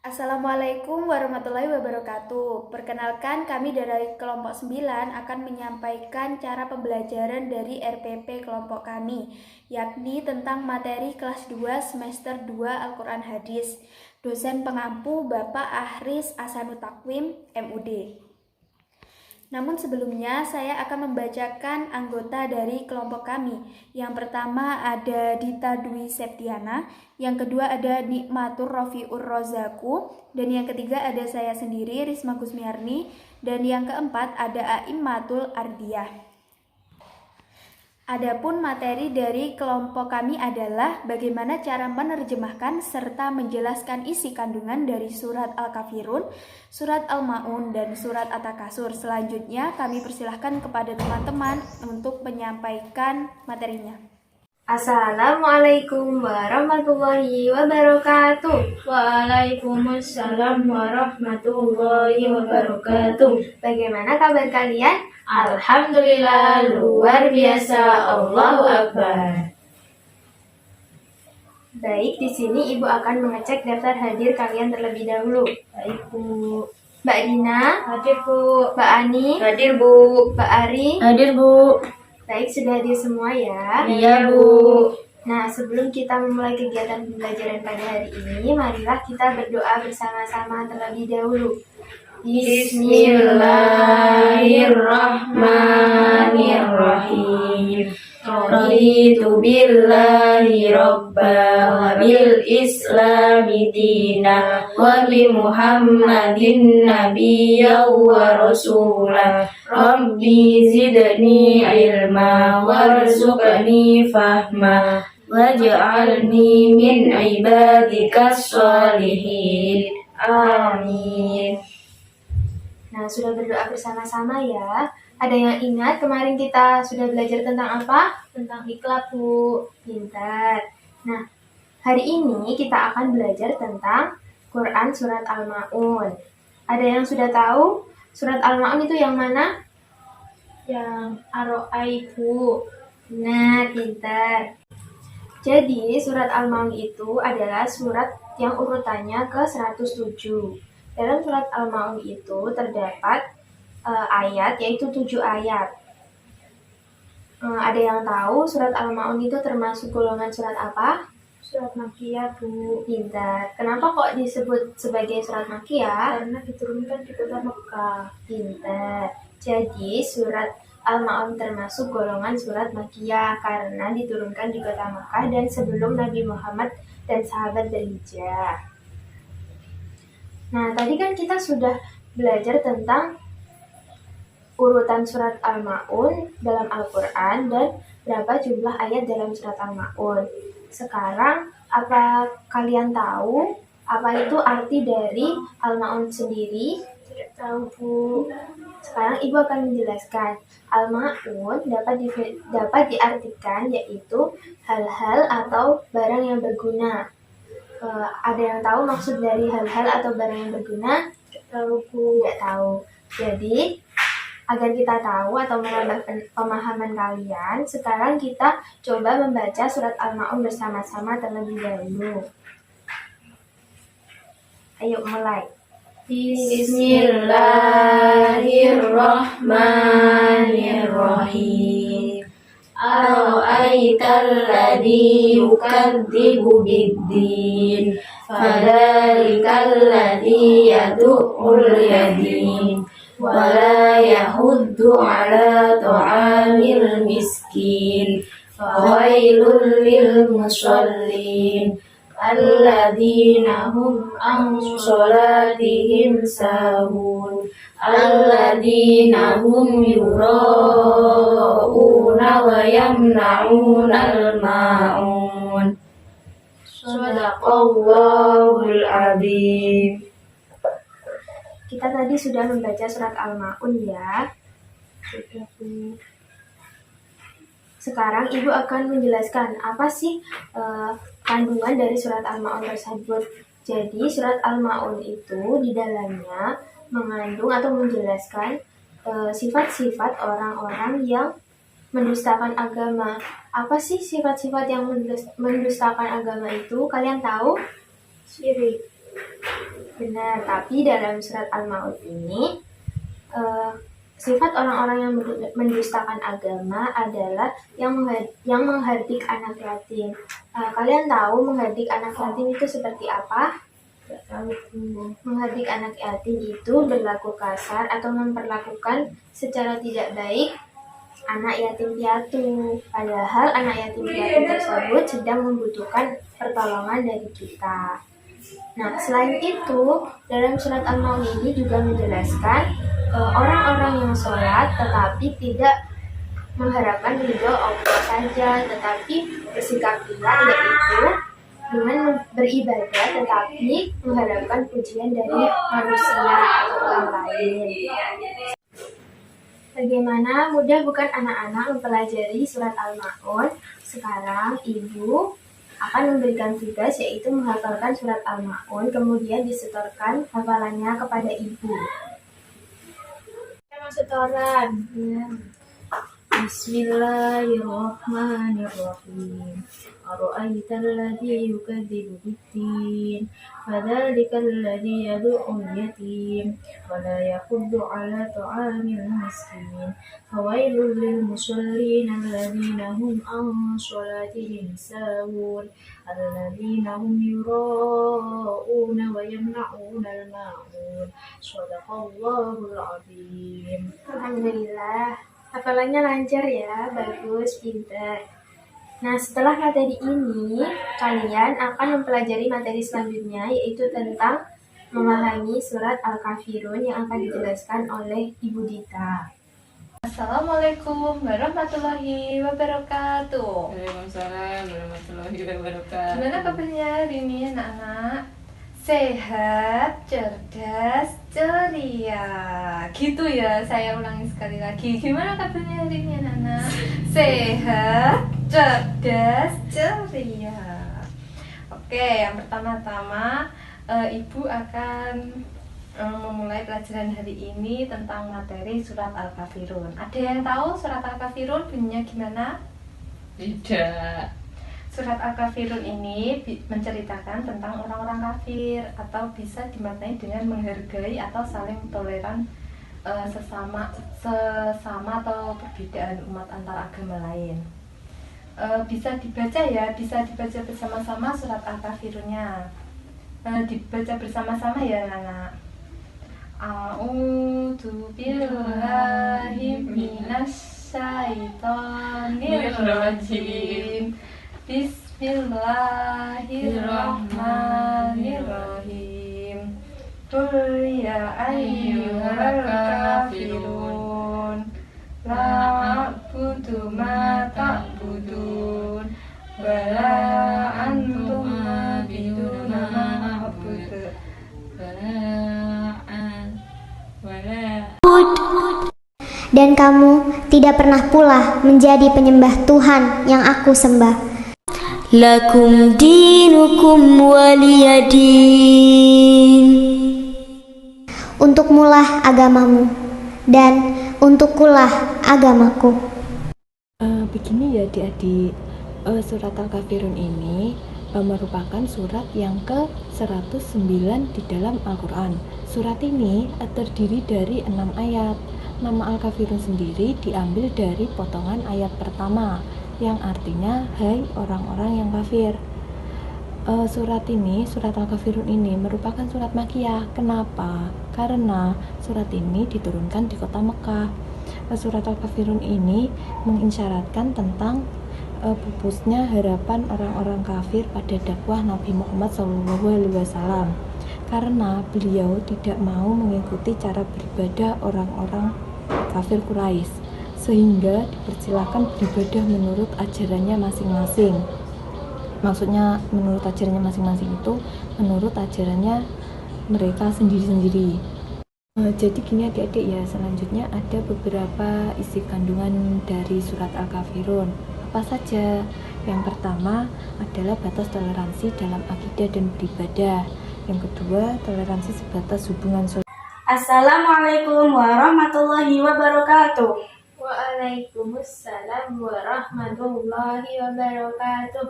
Assalamualaikum warahmatullahi wabarakatuh. Perkenalkan, kami dari kelompok 9 akan menyampaikan cara pembelajaran dari RPP kelompok kami, yakni tentang materi kelas 2 semester 2 Al-Quran Hadis. Dosen pengampu Bapak Ahris Asanutakwim, MUD. Namun sebelumnya saya akan membacakan anggota dari kelompok kami. Yang pertama ada Dita Dwi Septiana, yang kedua ada Nikmatur Rofiur Rozaku, dan yang ketiga ada saya sendiri Risma Gusmiarni, dan yang keempat ada Aimmatul Ardiyah. Adapun materi dari kelompok kami adalah bagaimana cara menerjemahkan serta menjelaskan isi kandungan dari surat Al-Kafirun, surat Al-Ma'un, dan surat At-Takasur. Selanjutnya kami persilahkan kepada teman-teman untuk menyampaikan materinya. Assalamualaikum warahmatullahi wabarakatuh. Waalaikumsalam warahmatullahi wabarakatuh. Bagaimana kabar kalian? Alhamdulillah, luar biasa. Allahu Akbar. Baik, di sini Ibu akan mengecek daftar hadir kalian terlebih dahulu. Baik, Bu. Mbak Dina, Hadir, Bu. Mbak Ani, Hadir, Bu. Mbak Ari. Hadir, Bu. Baik, sudah hadir semua ya. Iya, Bu. Nah, sebelum kita memulai kegiatan pembelajaran pada hari ini, marilah kita berdoa bersama-sama terlebih dahulu. Bismillahirrahmanirrahim. Raditu billahi rabba wa bil islami dina wa bi muhammadin nabiyya wa rasulah. Rabbi zidni ilma warzuqni fahma waj'alni min ibadikas sholihin. Amin. Nah, sudah berdoa bersama-sama ya. Ada yang ingat kemarin kita sudah belajar tentang apa? Tentang ikhlas, Bu. Pintar. Nah, hari ini kita akan belajar tentang Quran Surat Al-Ma'un. Ada yang sudah tahu Surat Al-Ma'un itu yang mana? Yang Ar-Ra'aitu. Nah, pintar. Jadi, Surat Al-Ma'un itu adalah surat yang urutannya ke 107. Dalam Surat Al-Ma'un itu terdapat ayat, yaitu 7 ayat. Ada yang tahu Surat Al-Ma'un itu termasuk golongan surat apa? Surat Makkiyah, Bu. Pintar. Kenapa kok disebut sebagai surat Makkiyah? Karena diturunkan di kota Mekah. Pintar. Jadi Surat Al-Ma'un termasuk golongan surat Makkiyah karena diturunkan di kota Mekah dan sebelum Nabi Muhammad dan sahabat berhijrah. Nah, tadi kan kita sudah belajar tentang urutan surat Al-Ma'un dalam Al-Quran dan berapa jumlah ayat dalam surat Al-Ma'un. Sekarang, apa kalian tahu apa itu arti dari Al-Ma'un sendiri? Tidak tahu, Bu. Sekarang Ibu akan menjelaskan. Al-Ma'un dapat diartikan yaitu hal-hal atau barang yang berguna. Ada yang tahu maksud dari hal-hal atau barang yang berguna? Tidak tahu, Bu. Tidak tahu. Jadi, agar kita tahu atau menambah pemahaman kalian, sekarang kita coba membaca surat Al-Ma'un bersama-sama terlebih dahulu. Ayo mulai. Bismillahirrahmanirrahim. Ara'aital ladzi yukadzibu biddin fadzalikal ladzi yad'ul yatim wa la yahuddu ala ta'amil miskin fawailul lil musallin alladzina hum an sholatihim sahun alladzina hum yura'una wa yamna'unal ma'un. Shadaqallahul azim. Kita tadi sudah membaca surat Al-Ma'un ya. Sekarang Ibu akan menjelaskan apa sih kandungan dari surat Al-Ma'un tersebut. Jadi surat Al-Ma'un itu di dalamnya mengandung atau menjelaskan sifat-sifat orang-orang yang mendustakan agama. Apa sih sifat-sifat yang mendustakan agama itu? Kalian tahu? Syirik. Benar, tapi dalam surat Al-Maun ini sifat orang-orang yang mendustakan agama adalah yang menghardik anak yatim. Kalian tahu menghardik anak yatim itu seperti apa? Menghardik anak yatim itu berlaku kasar atau memperlakukan secara tidak baik anak yatim piatu. Padahal anak yatim piatu tersebut sedang membutuhkan pertolongan dari kita. Nah, selain itu, dalam surat Al-Maun ini juga menjelaskan orang-orang yang sholat tetapi tidak mengharapkan ridho Allah saja, tetapi bersikap gila, yaitu dengan beribadah tetapi mengharapkan pujian dari manusia atau orang lain. Bagaimana mudah bukan anak-anak mempelajari surat Al-Maun? Sekarang ibu akan memberikan tugas, yaitu menghafalkan surat Al-Maun, kemudian disetorkan hafalannya kepada ibu. Kita mau setoran. Bismillahirrahmanirrahim. Ara'aital ladzi yukadzibu biddin, fadzalikal ladzi yad'ul yatim wa la yahuddu 'ala ta'amil miskin. Fawailul lil musallin alladzina hum 'an shalatihim sahun, alladzina hum yura'una wa yamna'una al-ma'un. Shadaqallahul 'azim. Alhamdulillah. Hafalannya lancar ya, bagus, pintar. Nah, setelah materi ini, kalian akan mempelajari materi selanjutnya, yaitu tentang memahami surat Al-Kafirun yang akan dijelaskan oleh Ibu Dita. Assalamualaikum warahmatullahi wabarakatuh. Waalaikumsalam warahmatullahi wabarakatuh. Gimana kabarnya hari ini anak-anak? Sehat, cerdas, ceria. Gitu ya, saya ulangi sekali lagi. Gimana kabarnya hari ini anak-anak? Sehat, cerdas, ceria. Oke, yang pertama-tama Ibu akan memulai pelajaran hari ini tentang materi surat Al-Kafirun. Ada yang tahu surat Al-Kafirun bunyinya gimana? Tidak. Surat Al-Kafirun ini menceritakan tentang orang-orang kafir, atau bisa dimaknai dengan menghargai atau saling toleran sesama atau perbedaan umat antar agama lain. Bisa dibaca ya, bisa dibaca bersama-sama surat Al-Kafirunnya. Dibaca bersama-sama ya anak. A'udzu billahi minasy syaithanir rajim. Bismillahirrahmanirrahim. Qul ya ayyuhal kafirun la a'budu ma ta'budun wa la antum a'buduna ma a'budu dan kamu tidak pernah pula menjadi penyembah Tuhan yang aku sembah. Lakum dinukum waliyadin. Untukmulah agamamu dan untukkulah agamaku. Begini ya adik-adik, surat Al-Kafirun ini merupakan surat yang ke-109 di dalam Al-Quran. Surat ini terdiri dari 6 ayat. Nama Al-Kafirun sendiri diambil dari potongan ayat pertama, yang artinya hai orang-orang yang kafir. Surat Al-Kafirun ini merupakan surat Makkiyah. Kenapa? Karena surat ini diturunkan di kota Mekah. Surat Al-Kafirun ini mengisyaratkan tentang pupusnya harapan orang-orang kafir pada dakwah Nabi Muhammad SAW, karena beliau tidak mau mengikuti cara beribadah orang-orang kafir Quraisy, sehingga dipersilakan beribadah menurut ajarannya masing-masing. Maksudnya menurut ajarannya masing-masing itu menurut ajarannya mereka sendiri-sendiri. Jadi gini adik-adik ya, selanjutnya ada beberapa isi kandungan dari surat Al-Kafirun. Apa saja? Yang pertama adalah batas toleransi dalam akidah dan beribadah. Yang kedua, toleransi sebatas hubungan sosial. Assalamualaikum warahmatullahi wabarakatuh. Waalaikumsalam warahmatullahi wabarakatuh.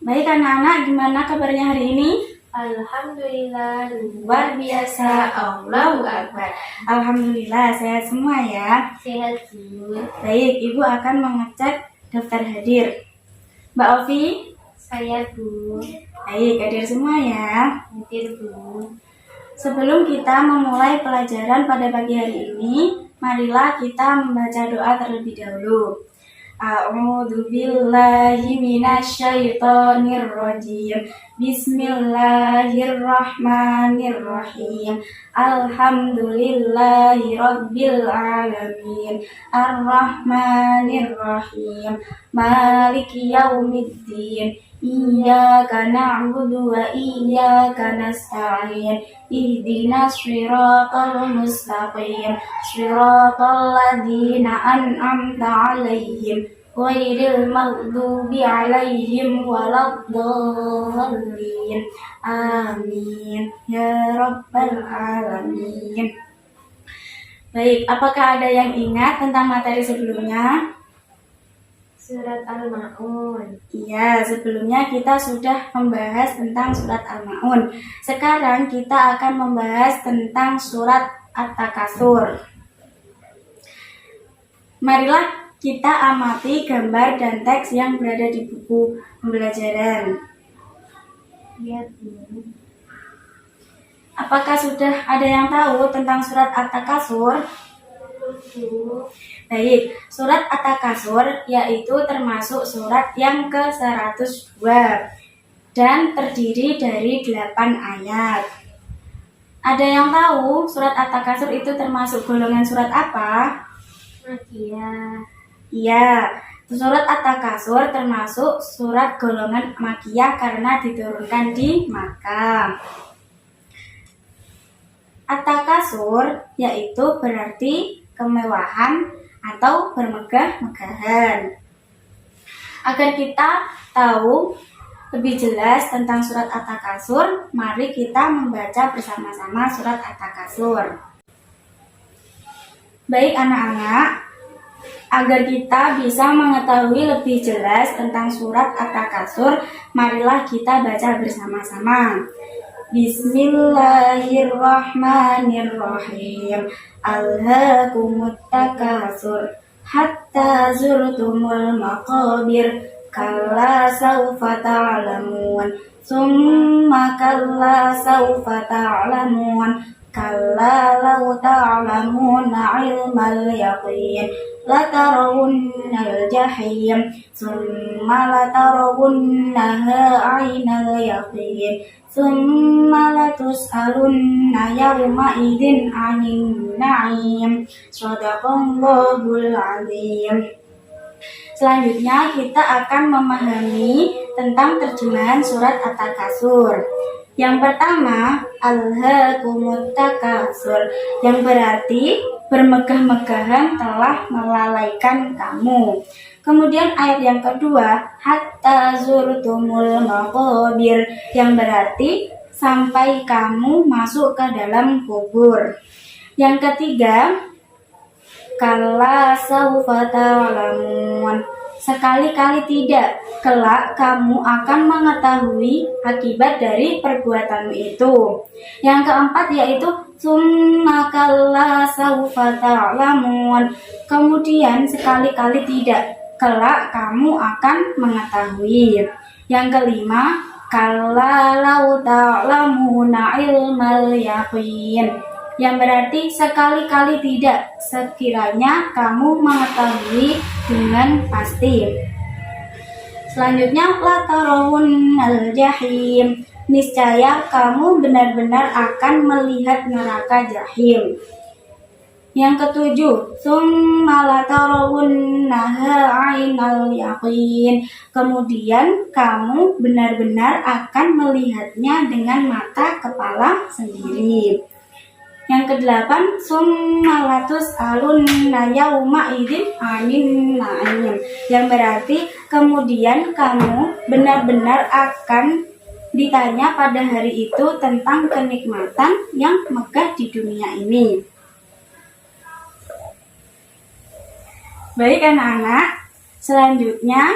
Baik anak-anak, gimana kabarnya hari ini? Alhamdulillah, luar biasa. Allahu Akbar. Alhamdulillah, sehat semua ya. Sehat, Bu. Baik, Ibu akan mengecek daftar hadir. Mbak Ovi? Saya, Bu. Baik, hadir semua ya. Hadir, Bu. Sebelum kita memulai pelajaran pada pagi hari ini, marilah kita membaca doa terlebih dahulu. A'udzu billahi minasyaitonir rajim. Bismillahirrahmanirrahim. Alhamdulillahi rabbil alamin. Arrahmanirrahim. Maliki yaumiddin. Iyyaka na'budu wa iyyaka nasta'in. Ihdinas shiratal mustaqim. Shiratal ladzina an'amta 'alaihim ghairil maghdubi 'alaihim waladdallin. Amin ya rabbal alamin. Baik, apakah ada yang ingat tentang materi sebelumnya? Surat Al-Ma'un. Iya, sebelumnya kita sudah membahas tentang surat Al-Ma'un. Sekarang kita akan membahas tentang surat At-Takatsur. Marilah kita amati gambar dan teks yang berada di buku pembelajaran. Ya, Bu. Apakah sudah ada yang tahu tentang surat At-Takatsur? Bu. Baik, surat At-Takatsur yaitu termasuk surat yang ke-102 dan terdiri dari 8 ayat. Ada yang tahu surat At-Takatsur itu termasuk golongan surat apa? Makiyah. Iya, surat At-Takatsur termasuk surat golongan Makkiyah karena diturunkan di Makkah. At-Takatsur yaitu berarti kemewahan atau bermegah-megahan. Agar kita tahu lebih jelas tentang surat At-Takatsur, mari kita membaca bersama-sama surat At-Takatsur. Baik anak-anak, agar kita bisa mengetahui lebih jelas tentang surat At-Takatsur, marilah kita baca bersama-sama. Bismillahirrahmanirrahim. Alhaakumut takatsur hatta zurtumul maqabir. Kalla sawfa ta'lamun. Summa kalla sawfa ta'lamun. Kalla law ta'lamuna ilmal yaqin. Latarawunnal jahim. Summa latarawunnaha 'ainal yaqin. Summa latus'alunna yawma idzin 'anin na'im. Shadaqallahul 'azim. Selanjutnya kita akan memahami tentang terjemahan surat At-Takatsur. Yang pertama, alhaakumut takatsur, yang berarti bermegah-megahan telah melalaikan kamu. Kemudian ayat yang kedua, hatta zurtumul maqabir, yang berarti sampai kamu masuk ke dalam kubur. Yang ketiga, kalla sawfa ta'lamun, sekali-kali tidak, kelak kamu akan mengetahui akibat dari perbuatanmu itu. Yang keempat yaitu summa kalla sawfa ta'lamun, kemudian sekali-kali tidak, kelak kamu akan mengetahui. Yang kelima, kalla law ta'lamuna ilmal yaqin, yang berarti sekali-kali tidak, sekiranya kamu mengetahui dengan pasti. Selanjutnya, latarawunnal jahim, niscaya kamu benar-benar akan melihat neraka jahim. Yang ketujuh, summa latarawunnaha 'ainal yaqin, kemudian kamu benar-benar akan melihatnya dengan mata kepala sendiri. Yang kedelapan, summa latus'alunna yawma idzin 'anin na'im, yang berarti kemudian kamu benar-benar akan ditanya pada hari itu tentang kenikmatan yang megah di dunia ini. Baik anak-anak, selanjutnya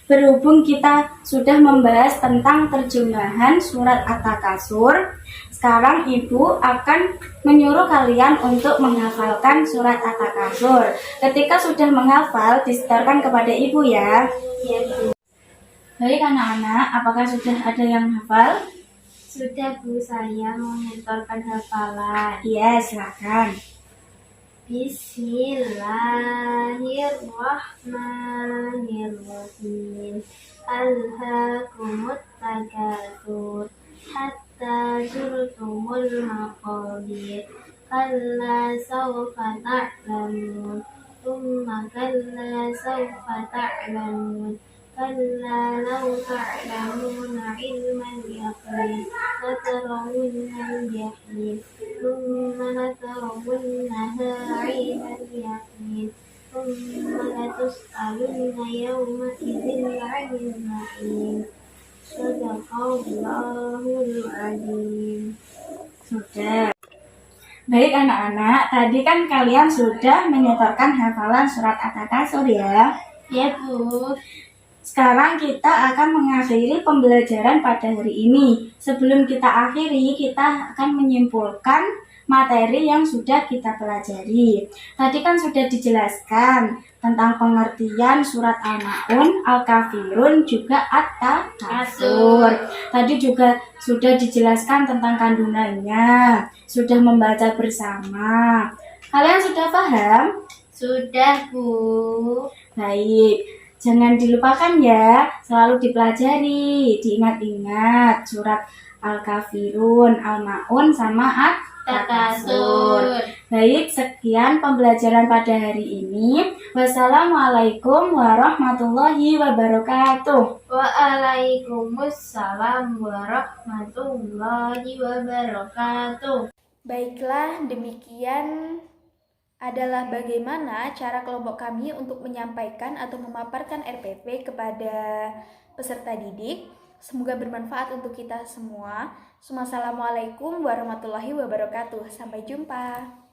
Berhubung kita sudah membahas tentang terjemahan surat At-Takasur, sekarang Ibu akan menyuruh kalian untuk menghafalkan surat At-Takasur. Ketika sudah menghafal, disetorkan kepada Ibu ya. Ya, Bu. Baik anak-anak, apakah sudah ada yang hafal? Sudah, Bu, saya mau menyetorkan hafalan. Iya, silakan. Bismillahirrahmanirrahim. Alhaakumut takatsur hatta zurtumul maqabir. Kalla sawfa ta'lamun. Tsumma kalla sawfa ta'lamun. Kalla law ta'lamuna ilmal yaqin latarawunnal jahim. ثم لترونها عين اليقين ثم لتسألن يومئذ عن النعيم صدق الله العظيم. Sudah. Baik anak-anak, tadi kan kalian sudah menyetorkan hafalan surat At-Takasur ya. Ya, Bu. Sekarang kita akan mengakhiri pembelajaran pada hari ini. Sebelum kita akhiri, kita akan menyimpulkan materi yang sudah kita pelajari. Tadi kan sudah dijelaskan tentang pengertian surat Al-Ma'un, Al-Kafirun, juga At-Takasur. Tadi juga sudah dijelaskan tentang kandungannya, sudah membaca bersama. Kalian sudah paham? Sudah, Bu. Baik. Jangan dilupakan ya, selalu dipelajari, diingat-ingat surat Al-Kafirun, Al-Ma'un, sama At-Takasur. Baik, sekian pembelajaran pada hari ini. Wassalamualaikum warahmatullahi wabarakatuh. Waalaikumsalam warahmatullahi wabarakatuh. Baiklah, demikian adalah bagaimana cara kelompok kami untuk menyampaikan atau memaparkan RPP kepada peserta didik. Semoga bermanfaat untuk kita semua. Wassalamualaikum warahmatullahi wabarakatuh. Sampai jumpa.